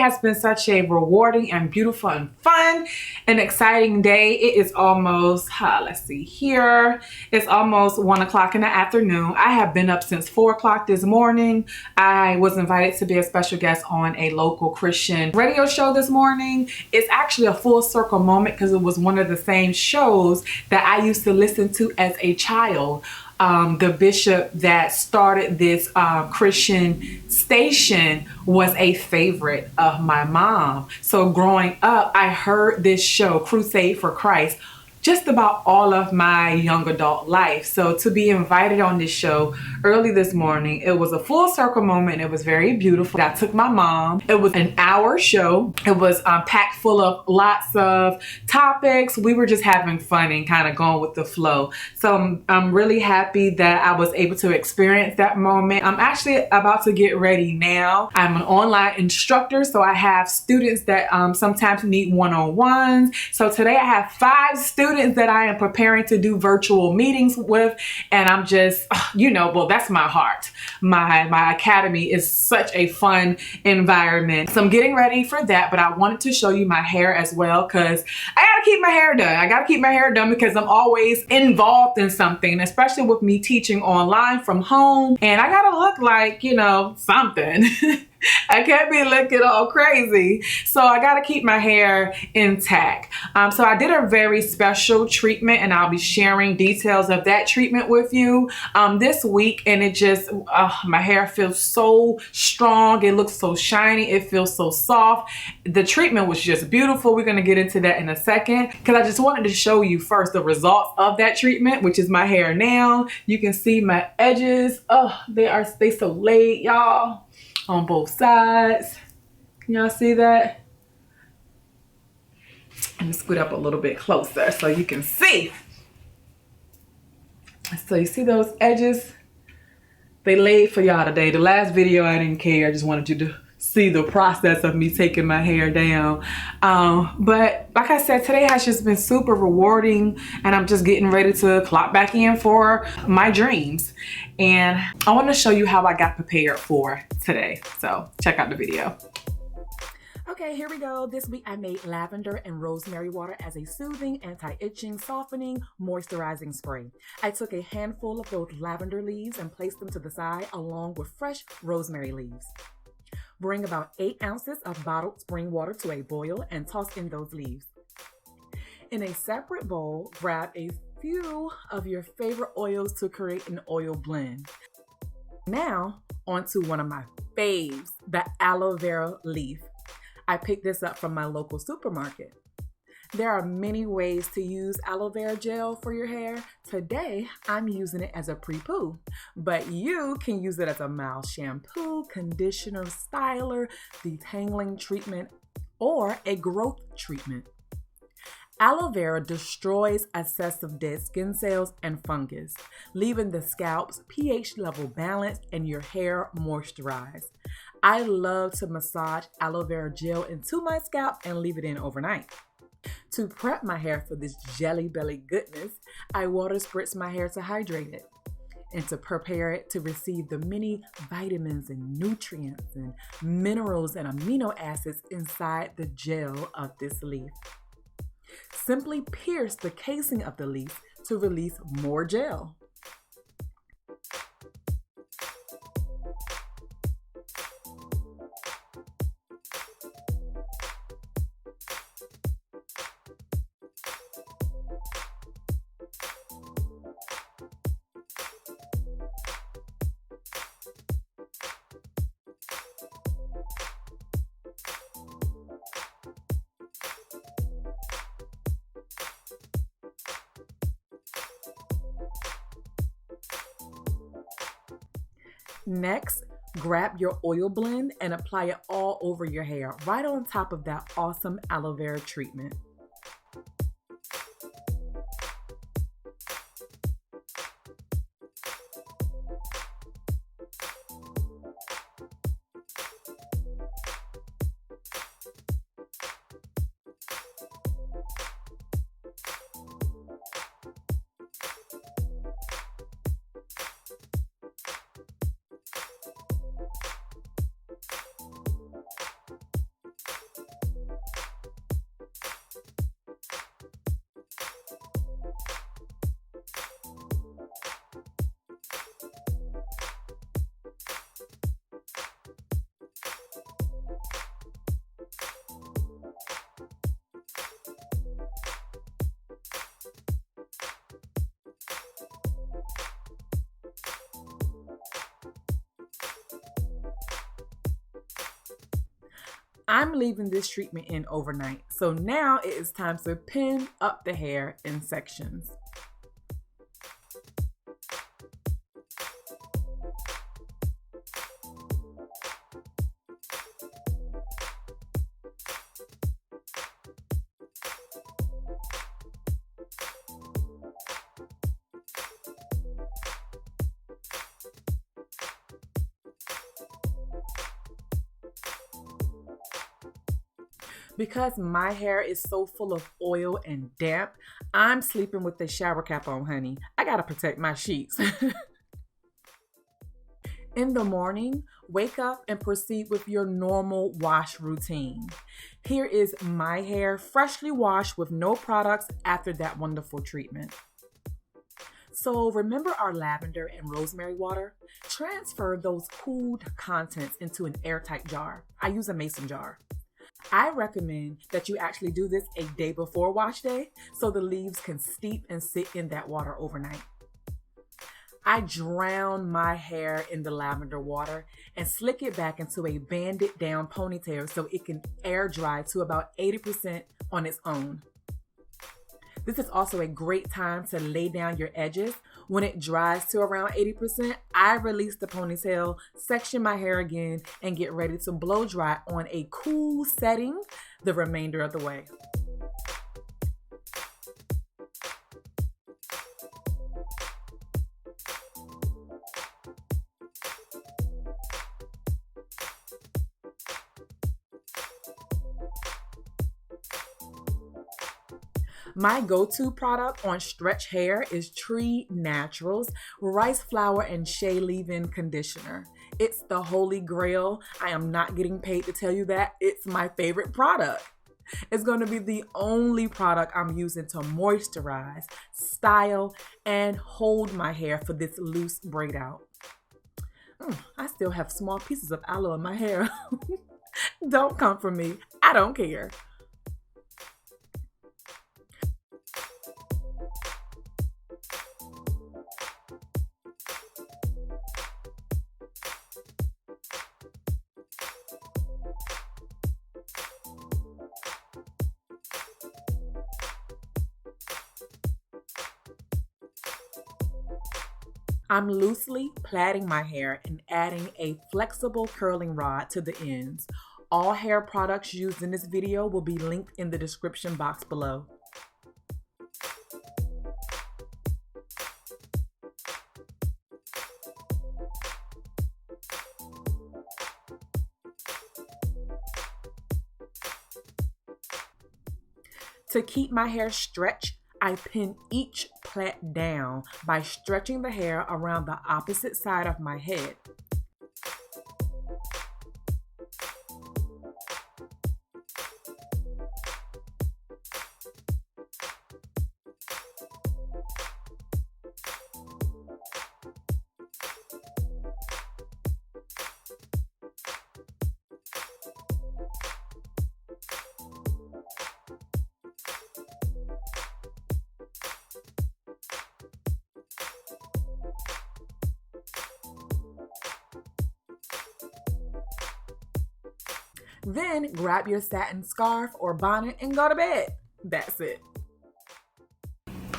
has been such a rewarding and beautiful and fun and exciting day. It is almost, let's see here, it's almost 1 o'clock in the afternoon. I have been up since 4 o'clock this morning. I was invited to be a special guest on a local Christian radio show this morning. It's actually a full circle moment because it was one of the same shows that I used to listen to as a child. The bishop that started this Christian station was a favorite of my mom. So growing up, I heard this show, Crusade for Christ, just about all of my young adult life. So to be invited on this show early this morning, it was a full circle moment. It was very beautiful. I took my mom. It was an hour show. It was packed full of lots of topics. We were just having fun and kind of going with the flow. So I'm really happy that I was able to experience that moment. I'm actually about to get ready now. I'm an online instructor, so I have students that sometimes need one-on-ones. So today I have 5 students that I am preparing to do virtual meetings with, and I'm just, well, that's my heart. My academy is such a fun environment. So I'm getting ready for that, but I wanted to show you my hair as well because I gotta keep my hair done. I gotta keep my hair done because I'm always involved in something, especially with me teaching online from home, and I gotta look like, something. I can't be looking all crazy. So I got to keep my hair intact. So I did a very special treatment, and I'll be sharing details of that treatment with you this week. And it just, my hair feels so strong. It looks so shiny. It feels so soft. The treatment was just beautiful. We're going to get into that in a second because I just wanted to show you first the results of that treatment, which is my hair now. You can see my edges. Oh, they so laid, y'all. On both sides. Can y'all see that? Let me scoot up a little bit closer so you can see. So you see those edges? They laid for y'all today. The last video I didn't care. I just wanted you to see the process of me taking my hair down. But like I said, today has just been super rewarding, and I'm just getting ready to clock back in for my dreams. And I want to show you how I got prepared for today. So check out the video. Okay, here we go. This week I made lavender and rosemary water as a soothing, anti-itching, softening, moisturizing spray. I took a handful of those lavender leaves and placed them to the side along with fresh rosemary leaves. Bring about 8 ounces of bottled spring water to a boil and toss in those leaves. In a separate bowl, grab a few of your favorite oils to create an oil blend. Now, onto one of my faves, the Aloe Vera Leaf. I picked this up from my local supermarket. There are many ways to use aloe vera gel for your hair. Today, I'm using it as a pre-poo, but you can use it as a mild shampoo, conditioner, styler, detangling treatment, or a growth treatment. Aloe vera destroys excessive dead skin cells and fungus, leaving the scalp's pH level balanced and your hair moisturized. I love to massage aloe vera gel into my scalp and leave it in overnight. To prep my hair for this jelly belly goodness, I water spritz my hair to hydrate it and to prepare it to receive the many vitamins and nutrients and minerals and amino acids inside the gel of this leaf. Simply pierce the casing of the leaf to release more gel. Next, grab your oil blend and apply it all over your hair, right on top of that awesome aloe vera treatment. I'm leaving this treatment in overnight, so now it is time to pin up the hair in sections. Because my hair is so full of oil and damp, I'm sleeping with the shower cap on, honey. I gotta protect my sheets. In the morning, wake up and proceed with your normal wash routine. Here is my hair freshly washed with no products after that wonderful treatment. So remember our lavender and rosemary water? Transfer those cooled contents into an airtight jar. I use a mason jar. I recommend that you actually do this a day before wash day so the leaves can steep and sit in that water overnight. I drown my hair in the lavender water and slick it back into a banded down ponytail so it can air dry to about 80% on its own. This is also a great time to lay down your edges. When it dries to around 80%, I release the ponytail, section my hair again, and get ready to blow dry on a cool setting the remainder of the way. My go-to product on stretch hair is Tree Naturals Rice Flower and Shea Leave-In Conditioner. It's the holy grail. I am not getting paid to tell you that. It's my favorite product. It's going to be the only product I'm using to moisturize, style, and hold my hair for this loose braid out. I still have small pieces of aloe in my hair. Don't come for me. I don't care. I'm loosely plaiting my hair and adding a flexible curling rod to the ends. All hair products used in this video will be linked in the description box below. To keep my hair stretched, I pin each plait down by stretching the hair around the opposite side of my head. Then grab your satin scarf or bonnet and go to bed. That's it.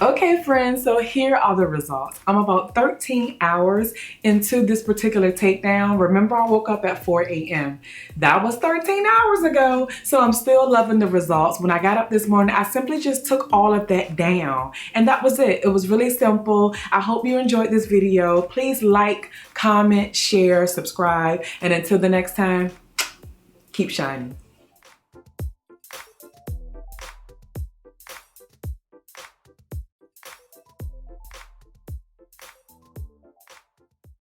Okay friends, so here are the results. I'm about 13 hours into this particular takedown. Remember, I woke up at 4 a.m. That was 13 hours ago. So I'm still loving the results. When I got up this morning, I simply just took all of that down. And that was it. It was really simple. I hope you enjoyed this video. Please like, comment, share, subscribe. And until the next time, keep shining.